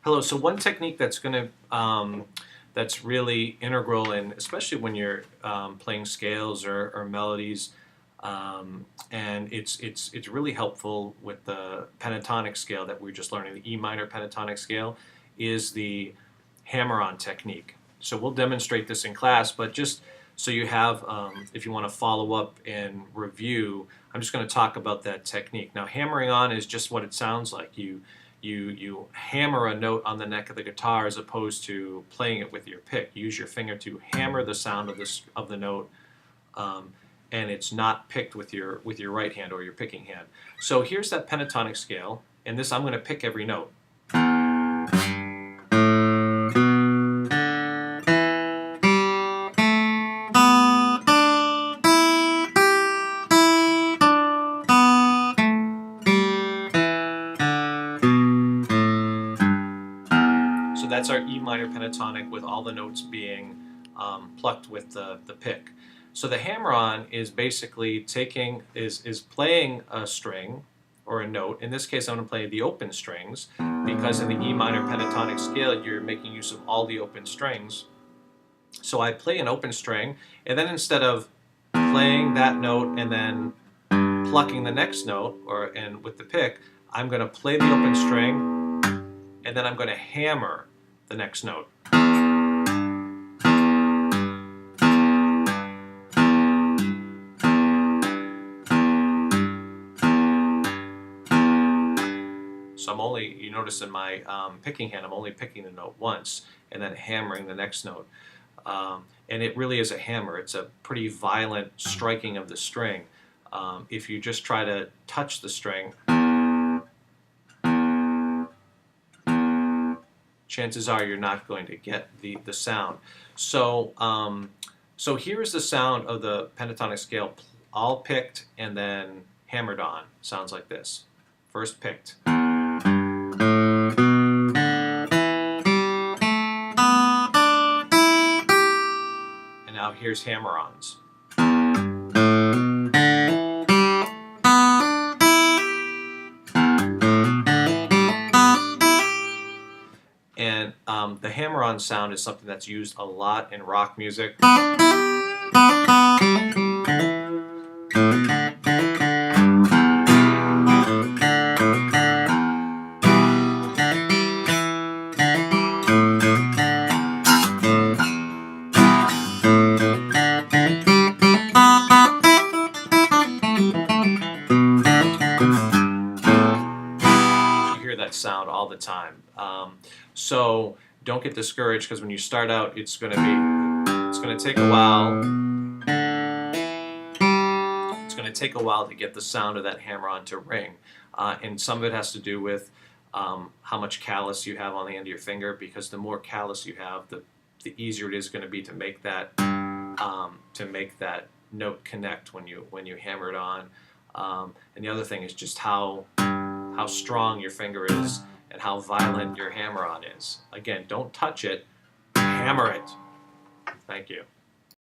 Hello. So one technique that's really integral, and especially when you're playing scales or melodies, and it's really helpful with the pentatonic scale that we were just learning, the E minor pentatonic scale, is the hammer-on technique. So we'll demonstrate this in class, but just so you have, if you want to follow up and review, I'm just going to talk about that technique. Now, hammering on is just what it sounds like. You hammer a note on the neck of the guitar as opposed to playing it with your pick. You use your finger to hammer the sound of the note, and it's not picked with your right hand or your picking hand. So here's that pentatonic scale, and this I'm going to pick every note. So that's our E minor pentatonic with all the notes being plucked with the pick. So the hammer-on is basically is playing a string or a note. In this case, I'm going to play the open strings because in the E minor pentatonic scale, you're making use of all the open strings. So I play an open string, and then instead of playing that note and then plucking the next note and with the pick, I'm going to play the open string, and then I'm going to hammer the next note. So you notice in my picking hand, I'm only picking the note once and then hammering the next note. And it really is a hammer. It's a pretty violent striking of the string. If you just try to touch the string, chances are you're not going to get the sound. So, so here's the sound of the pentatonic scale, all picked and then hammered on. Sounds like this. First picked. And now here's hammer-ons. And the hammer-on sound is something that's used a lot in rock music. You hear that sound all the time. So don't get discouraged, because when you start out, it's going to take a while. It's going to take a while to get the sound of that hammer-on to ring, and some of it has to do with how much callus you have on the end of your finger. Because the more callus you have, the easier it is going to be to make that note connect when you hammer it on. And the other thing is just how strong your finger is and how violent your hammer-on is. Again, don't touch it, hammer it. Thank you.